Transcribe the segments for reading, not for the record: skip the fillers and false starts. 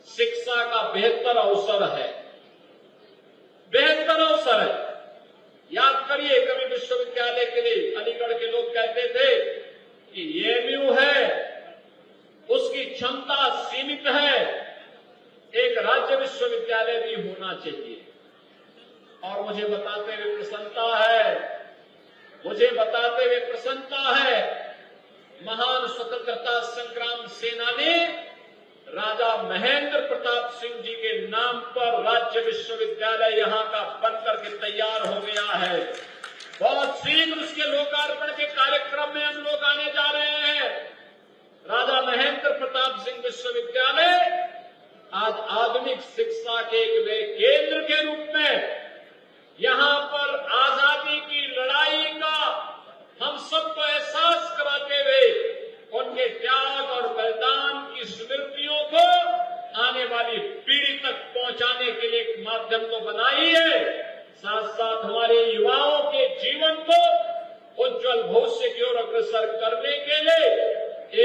शिक्षा का बेहतर अवसर है, बेहतर अवसर है। याद करिए, कभी विश्वविद्यालय के लिए अलीगढ़ के लोग कहते थे कि एएमयू है, उसकी क्षमता सीमित है, एक राज्य विश्वविद्यालय भी होना चाहिए। और मुझे बताते हुए प्रसन्नता है, महान स्वतंत्रता संग्राम सेनानी राजा महेंद्र प्रताप सिंह जी के नाम पर राज्य विश्वविद्यालय यहां का बनकर के तैयार हो गया है। बहुत शीघ्र उसके लोकार्पण के कार्यक्रम में हम लोग आने जा रहे हैं। राजा महेंद्र प्रताप सिंह विश्वविद्यालय आज आधुनिक शिक्षा के एक केंद्र के रूप में यहां पर आजादी की लड़ाई का हम सबको एहसास कराते हुए उनके त्याग और बलिदान की स्मृतियों को आने वाली पीढ़ी तक पहुंचाने के लिए एक माध्यम तो बनाई है, साथ साथ हमारे युवाओं के जीवन को उज्जवल भविष्य की ओर अग्रसर करने के लिए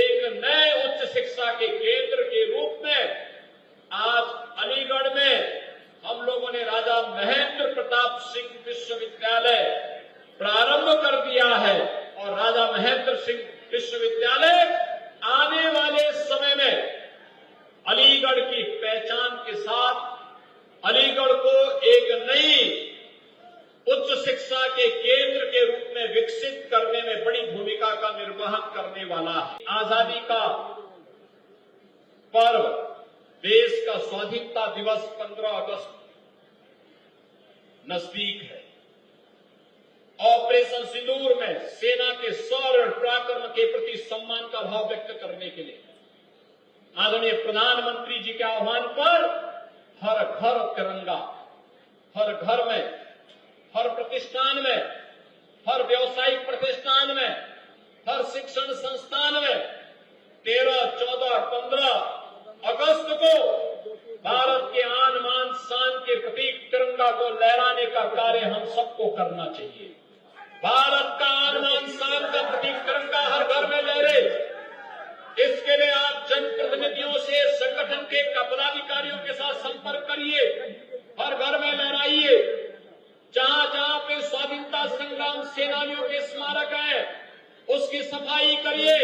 एक नए उच्च शिक्षा के केंद्र के रूप में आज अलीगढ़ में हम लोगों ने राजा महेंद्र प्रताप सिंह विश्वविद्यालय प्रारंभ कर दिया है। और राजा महेंद्र सिंह विश्वविद्यालय आने वाले समय में अलीगढ़ की पहचान के साथ अलीगढ़ को एक नई उच्च शिक्षा के केंद्र के रूप में विकसित करने में बड़ी भूमिका का निर्वहन करने वाला है। आजादी का पर्व, देश का स्वाधीनता दिवस 15 अगस्त नजदीक है। ऑपरेशन सिंदूर में सेना के शौर्य और पराक्रम के प्रति सम्मान का भाव व्यक्त करने के लिए आदरणीय प्रधानमंत्री जी के आह्वान पर हर घर तिरंगा, हर घर में, हर प्रतिष्ठान में, हर व्यावसायिक प्रतिष्ठान में, हर शिक्षण संस्थान में 13, 14, 15 अगस्त को भारत के आन मान शान के प्रतीक तिरंगा को लहराने का कार्य हम सबको करना चाहिए। भारत का आन मान शान का प्रतीक तिरंगा हर घर में लहरे, इसके लिए आप जनप्रतिनिधियों से, संगठन के पदाधिकारियों के साथ संपर्क करिए, हर घर में लहराइए। जहां जहां पे स्वाधीनता संग्राम सेनानियों के स्मारक है उसकी सफाई करिए।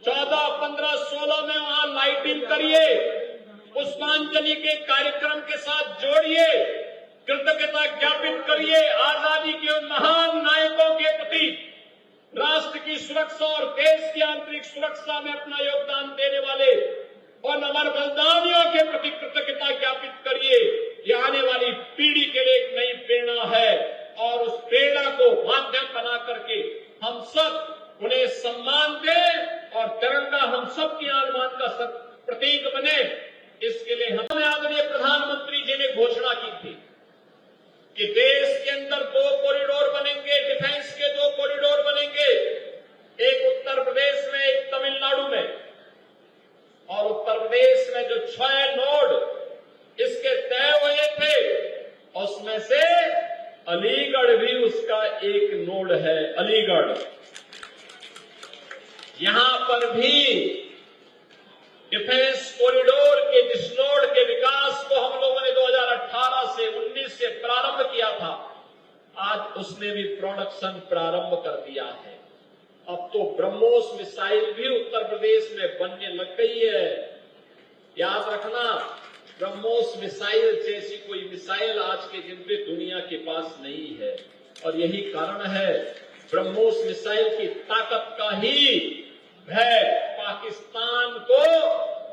14, 15, 16 में वहां लाइटिंग करिए, पुष्पांजलि के कार्यक्रम के साथ जोड़िए, कृतज्ञता ज्ञापित करिए आजादी के उन महान नायकों के प्रति, राष्ट्र की सुरक्षा और देश की आंतरिक सुरक्षा में अपना योगदान देने वाले और अमर बलिदानियों के प्रति कृतज्ञता ज्ञापित करिए। यह आने वाली पीढ़ी के लिए एक नई प्रेरणा है और उस प्रेरणा को माध्यम बना करके हम सब उन्हें सम्मान दें और तिरंगा हम सब की आन-बान का प्रतीक बने। इसके लिए हमने आदरणीय प्रधानमंत्री जी ने घोषणा की थी कि देश के अंदर 2 कॉरिडोर बनेंगे, डिफेंस के 2 कॉरिडोर बनेंगे, एक उत्तर प्रदेश में, एक तमिलनाडु में। और उत्तर प्रदेश में जो 6 नोड इसके तय हुए थे उसमें से अलीगढ़ भी उसका एक नोड है। अलीगढ़, यहां पर भी डिफेंस कॉरिडोर के जिस नोड के विकास को हम लोगों ने 2018 से 19 से प्रारंभ किया था, आज उसने भी प्रोडक्शन प्रारंभ कर दिया है। अब तो ब्रह्मोस मिसाइल भी उत्तर प्रदेश में बनने लग गई है। याद रखना, ब्रह्मोस मिसाइल जैसी कोई मिसाइल आज के दिन में दुनिया के पास नहीं है और यही कारण है ब्रह्मोस मिसाइल की ताकत का ही भय पाकिस्तान को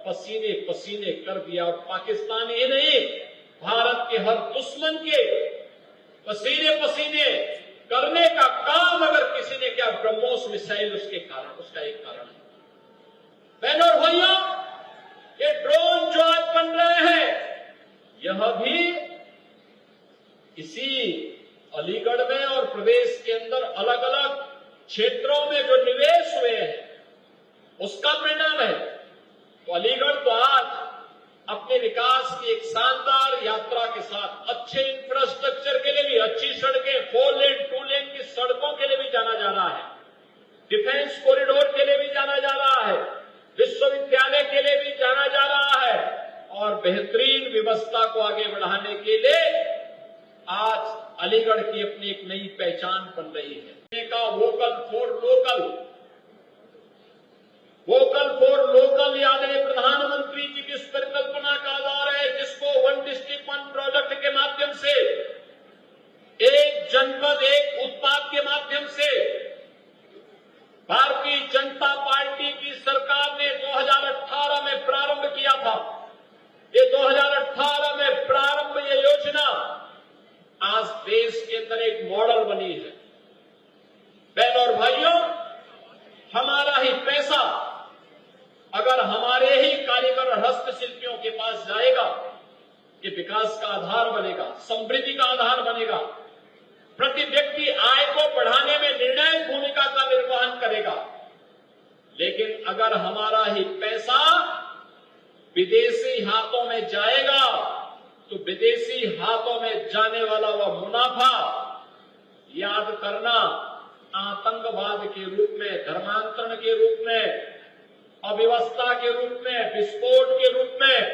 पसीने पसीने कर दिया। और पाकिस्तान ये नहीं, भारत के हर दुश्मन के पसीने पसीने करने का काम अगर किसी ने किया, ब्रह्मोस मिसाइल उसके कारण, उसका एक कारण है। बहनों और भाइयों, ये ड्रोन जो आज बन रहे हैं यह भी इसी अलीगढ़ में और प्रदेश के अंदर अलग अलग क्षेत्रों में जो निवेश हुए हैं उसका परिणाम है। तो अलीगढ़ तो आज अपने विकास की एक शानदार यात्रा के साथ अच्छे इंफ्रास्ट्रक्चर के लिए भी, अच्छी सड़कें, 4 लेन 2 लेन की सड़कों के लिए भी जाना जा रहा है, डिफेंस कॉरिडोर के लिए भी जाना जा रहा है, विश्वविद्यालय के लिए भी जाना जा रहा है। बेहतरीन व्यवस्था को आगे बढ़ाने के लिए आज अलीगढ़ की अपनी एक नई पहचान बन रही है। का vocal for local, vocal for local आदरणीय प्रधानमंत्री जी की इस परिकल्पना का आधार है, जिसको वन डिस्ट्रिक्ट वन प्रोजेक्ट के माध्यम से, एक जनपद एक उत्पाद के माध्यम से भारतीय जनता पार्टी की सरकार ने 2018 में प्रारंभ किया था। ये 2018 में प्रारंभ ये योजना आज देश के अंदर एक मॉडल बनी है। बहनों और भाइयों, हमारा ही पैसा अगर हमारे ही कारीगर और हस्तशिल्पियों के पास जाएगा, ये विकास का आधार बनेगा, समृद्धि का आधार बनेगा, प्रति व्यक्ति आय को बढ़ाने में निर्णायक भूमिका का निर्वहन करेगा। लेकिन अगर हमारा ही पैसा विदेशी हाथों में जाएगा, तो विदेशी हाथों में जाने वाला वह मुनाफा याद करना आतंकवाद के रूप में, धर्मांतरण के रूप में, अव्यवस्था के रूप में, विस्फोट के रूप में,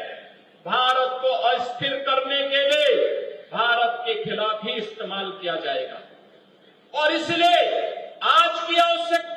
भारत को अस्थिर करने के लिए भारत के खिलाफ ही इस्तेमाल किया जाएगा। और इसलिए आज की आवश्यकता